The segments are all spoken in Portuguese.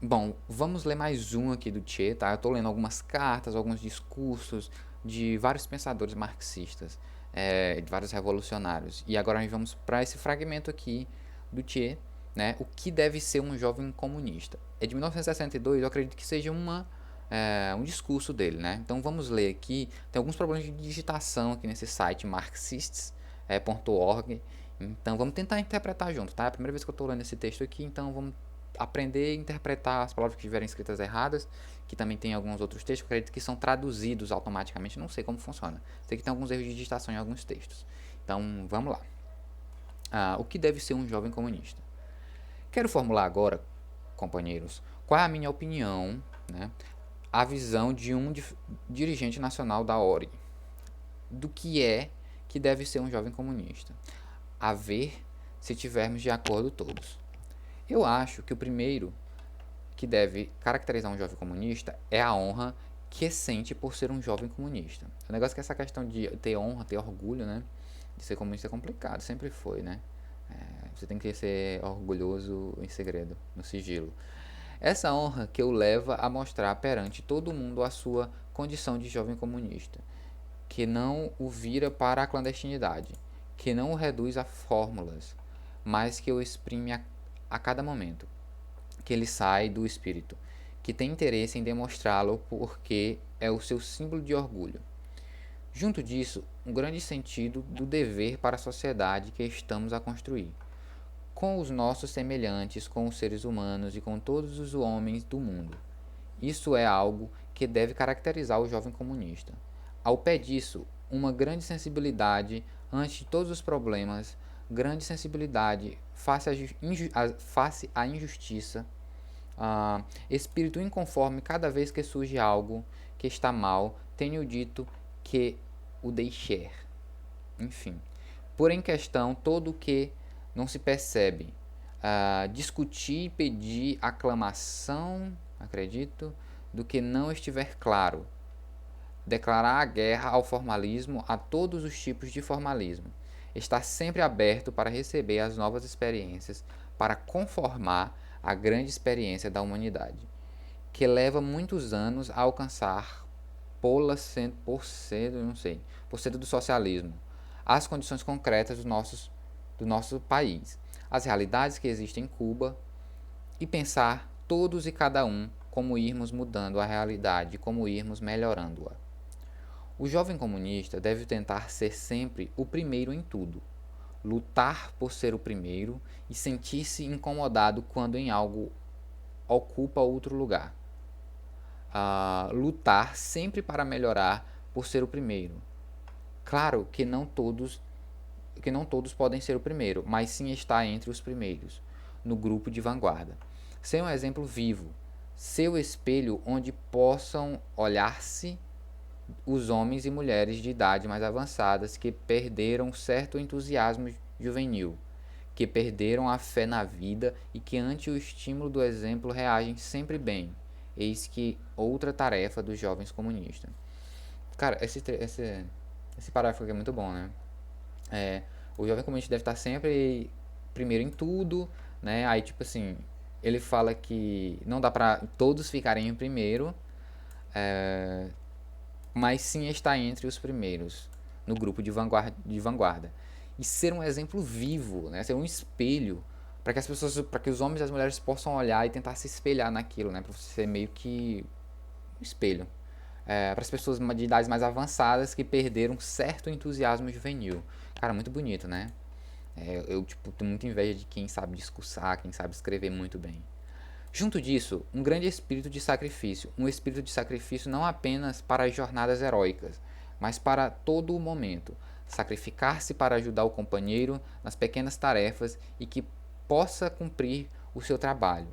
Bom, vamos ler mais um aqui do Che, tá? Eu tô lendo algumas cartas, alguns discursos de vários pensadores marxistas, de vários revolucionários. E agora nós vamos para esse fragmento aqui do Che, né? O que deve ser um jovem comunista? É de 1962, eu acredito que seja um discurso dele, né? Então vamos ler aqui. Tem alguns problemas de digitação aqui nesse site marxists.org. Então vamos tentar interpretar junto, tá? É a primeira vez que eu estou lendo esse texto aqui, então vamos aprender a interpretar as palavras que estiverem escritas erradas, que também tem alguns outros textos que eu acredito que são traduzidos automaticamente, não sei como funciona. Sei que tem alguns erros de digitação em alguns textos. Então, vamos lá. O que deve ser um jovem comunista? Quero formular agora, companheiros, qual é a minha opinião, né, a visão de um dirigente nacional da ORG, do que deve ser um jovem comunista. A ver se tivermos de acordo todos. Eu acho que o primeiro que deve caracterizar um jovem comunista é a honra que sente por ser um jovem comunista. O negócio é que essa questão de ter honra, ter orgulho, né, de ser comunista é complicado, sempre foi, né? Você tem que ser orgulhoso em segredo, no sigilo. Essa honra que o leva a mostrar perante todo mundo a sua condição de jovem comunista, que não o vira para a clandestinidade, que não o reduz a fórmulas, mas que o exprime a cada momento, que ele sai do espírito, que tem interesse em demonstrá-lo porque é o seu símbolo de orgulho. Junto disso, um grande sentido do dever para a sociedade que estamos a construir, com os nossos semelhantes, com os seres humanos e com todos os homens do mundo. Isso é algo que deve caracterizar o jovem comunista. Ao pé disso, uma grande sensibilidade ante todos os problemas, grande sensibilidade face à injustiça, espírito inconforme cada vez que surge algo que está mal, tenho dito que o deixer. Enfim, por em questão todo o que não se percebe, discutir e pedir aclamação, acredito, do que não estiver claro, declarar a guerra ao formalismo, a todos os tipos de formalismo, estar sempre aberto para receber as novas experiências, para conformar a grande experiência da humanidade, que leva muitos anos a alcançar por ser do socialismo, as condições concretas do nosso país, as realidades que existem em Cuba, e pensar todos e cada um como irmos mudando a realidade, como irmos melhorando-a. O jovem comunista deve tentar ser sempre o primeiro em tudo, lutar por ser o primeiro e sentir-se incomodado quando em algo ocupa outro lugar. Lutar sempre para melhorar por ser o primeiro. Claro que não todos podem ser o primeiro, mas sim estar entre os primeiros, no grupo de vanguarda. Ser um exemplo vivo, ser o espelho onde possam olhar-se os homens e mulheres de idade mais avançadas que perderam certo entusiasmo juvenil, que perderam a fé na vida e que ante o estímulo do exemplo reagem sempre bem. Eis que outra tarefa dos jovens comunistas. Cara, esse parágrafo aqui é muito bom, né? É, o jovem comunista deve estar sempre primeiro em tudo, né? Aí, tipo assim, ele fala que não dá pra todos ficarem em primeiro, mas sim estar entre os primeiros no grupo de vanguarda. E ser um exemplo vivo, né? Ser um espelho para que as pessoas, para que os homens e as mulheres possam olhar e tentar se espelhar naquilo, né? Para você ser meio que um espelho. Para as pessoas de idades mais avançadas que perderam certo entusiasmo juvenil. Cara, muito bonito, né? Eu tipo, tenho muita inveja de quem sabe discursar, quem sabe escrever muito bem. Junto disso, um grande espírito de sacrifício, um espírito de sacrifício não apenas para as jornadas heróicas, mas para todo o momento. Sacrificar-se para ajudar o companheiro nas pequenas tarefas e que possa cumprir o seu trabalho,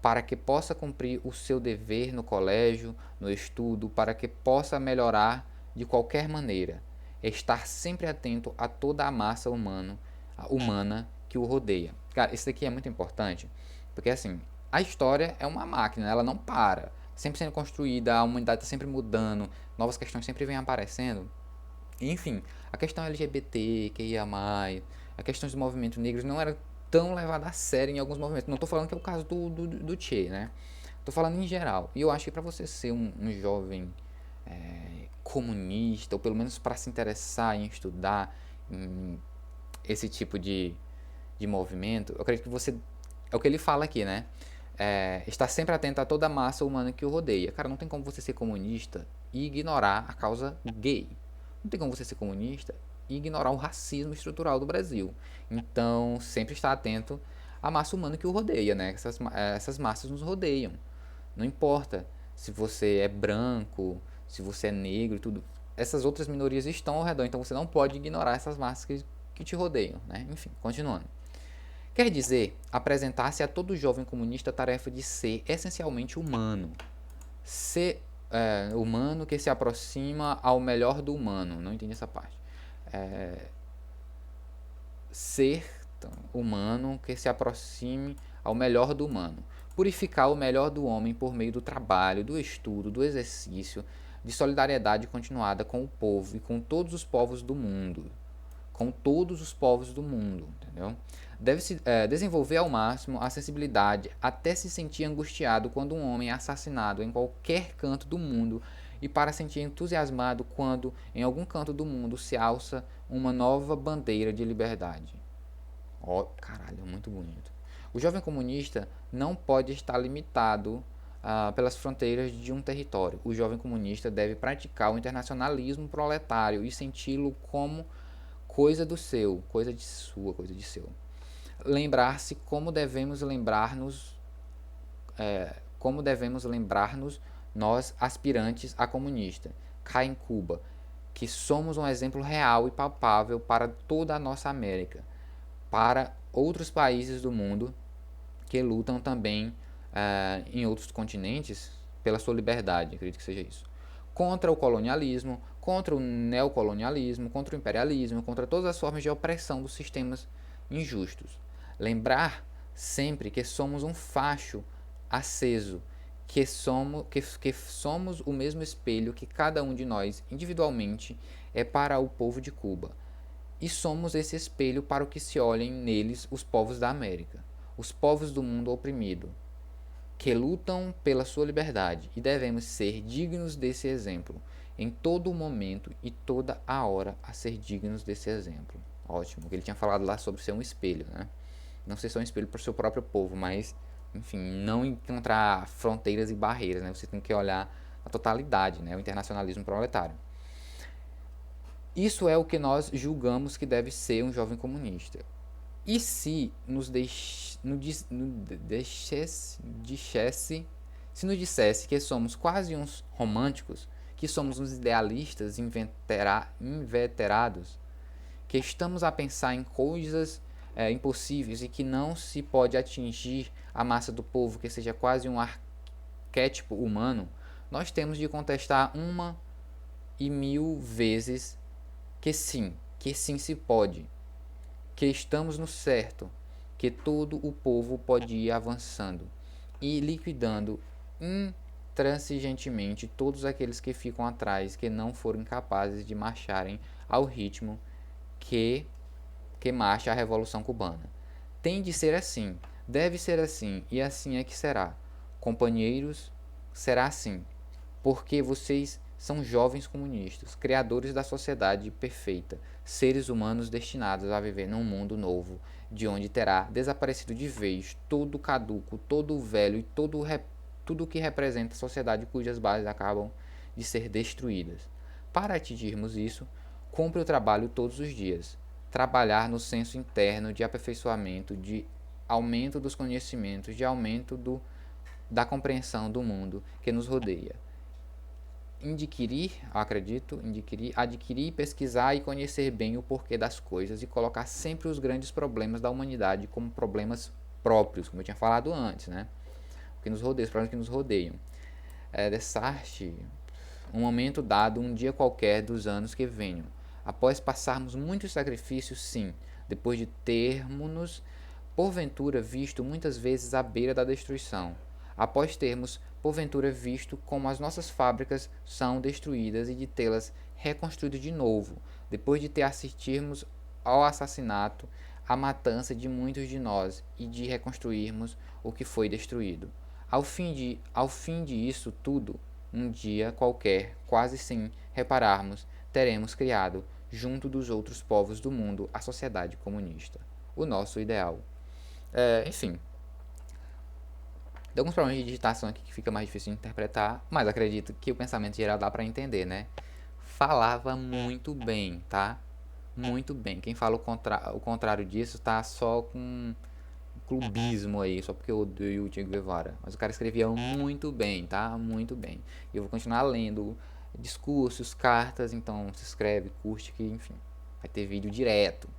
para que possa cumprir o seu dever no colégio, no estudo, para que possa melhorar de qualquer maneira. Estar sempre atento a toda a massa humana que o rodeia. Cara, isso aqui é muito importante, porque assim, a história é uma máquina, ela não para. Sempre sendo construída, a humanidade está sempre mudando, novas questões sempre vêm aparecendo. Enfim, a questão LGBT, QIA+, a questão dos movimentos negros não era tão levada a sério em alguns movimentos. Não estou falando que é o caso do Che, né? Tô falando em geral. E eu acho que para você ser um jovem comunista, ou pelo menos para se interessar em estudar em esse tipo de movimento, eu acredito que você. É o que ele fala aqui, né? Está sempre atento a toda a massa humana que o rodeia. Cara, não tem como você ser comunista e ignorar a causa gay. Não tem como você ser comunista e ignorar o racismo estrutural do Brasil. Então, sempre estar atento à massa humana que o rodeia, né? Essas massas nos rodeiam. Não importa se você é branco, se você é negro, tudo. Essas outras minorias estão ao redor, então você não pode ignorar essas massas que te rodeiam, né? Enfim, continuando. Quer dizer, apresentar-se a todo jovem comunista a tarefa de ser essencialmente humano. Ser humano que se aproxima ao melhor do humano. Não entendi essa parte. Ser humano que se aproxime ao melhor do humano. Purificar o melhor do homem por meio do trabalho, do estudo, do exercício, de solidariedade continuada com o povo e com todos os povos do mundo. Com todos os povos do mundo, entendeu? Deve-se desenvolver ao máximo a sensibilidade até se sentir angustiado quando um homem é assassinado em qualquer canto do mundo e para sentir entusiasmado quando em algum canto do mundo se alça uma nova bandeira de liberdade. Ó, caralho, muito bonito. O jovem comunista não pode estar limitado pelas fronteiras de um território. O jovem comunista deve praticar o internacionalismo proletário e senti-lo como coisa do seu, coisa de sua, coisa de seu. Lembrar-se como devemos lembrar-nos nós aspirantes a comunista, cá em Cuba, que somos um exemplo real e palpável para toda a nossa América, para outros países do mundo que lutam também em outros continentes pela sua liberdade, acredito que seja isso. Contra o colonialismo, contra o neocolonialismo, contra o imperialismo, contra todas as formas de opressão dos sistemas injustos. Lembrar sempre que somos um facho aceso, que somos o mesmo espelho que cada um de nós individualmente é para o povo de Cuba. E somos esse espelho para o que se olhem neles os povos da América, os povos do mundo oprimido, que lutam pela sua liberdade, e devemos ser dignos desse exemplo, em todo momento e toda a hora a ser dignos desse exemplo. Ótimo, que ele tinha falado lá sobre ser um espelho, né? Não ser só um espelho para o seu próprio povo, mas, enfim, não encontrar fronteiras e barreiras, né? Você tem que olhar a totalidade, né? O internacionalismo proletário. Isso é o que nós julgamos que deve ser um jovem comunista. E se nos dissesse que somos quase uns românticos, que somos uns idealistas inveterados, que estamos a pensar em coisas impossíveis e que não se pode atingir a massa do povo, que seja quase um arquétipo humano, nós temos de contestar uma e mil vezes que sim se pode, que estamos no certo, que todo o povo pode ir avançando e liquidando intransigentemente todos aqueles que ficam atrás, que não foram capazes de marcharem ao ritmo que marcha a Revolução Cubana. Tem de ser assim, deve ser assim, e assim é que será. Companheiros, será assim, porque vocês são jovens comunistas, criadores da sociedade perfeita, seres humanos destinados a viver num mundo novo, de onde terá desaparecido de vez todo o caduco, todo o velho e tudo o que representa a sociedade cujas bases acabam de ser destruídas. Para atingirmos isso, cumpre o trabalho todos os dias, trabalhar no senso interno de aperfeiçoamento, de aumento dos conhecimentos, de aumento da compreensão do mundo que nos rodeia. Adquirir, pesquisar e conhecer bem o porquê das coisas e colocar sempre os grandes problemas da humanidade como problemas próprios, como eu tinha falado antes, né? O que nos rodeia, os problemas que nos rodeiam. Dessarte, um momento dado, um dia qualquer dos anos que venham, após passarmos muitos sacrifícios, sim, depois de termos-nos, porventura, visto muitas vezes à beira da destruição, após termos porventura visto como as nossas fábricas são destruídas e de tê-las reconstruído de novo, depois de ter assistirmos ao assassinato, à matança de muitos de nós e de reconstruirmos o que foi destruído. Ao fim de isso tudo, um dia qualquer, quase sem repararmos, teremos criado, junto dos outros povos do mundo, a sociedade comunista. O nosso ideal. Enfim, tem alguns problemas de digitação aqui que fica mais difícil de interpretar, mas acredito que o pensamento geral dá para entender, né? Falava muito bem, tá? Muito bem. Quem fala o contrário disso tá só com clubismo aí, só porque eu odeio o Che Guevara. Mas o cara escrevia muito bem, tá? Muito bem. E eu vou continuar lendo discursos, cartas, então se inscreve, curte, que enfim, vai ter vídeo direto.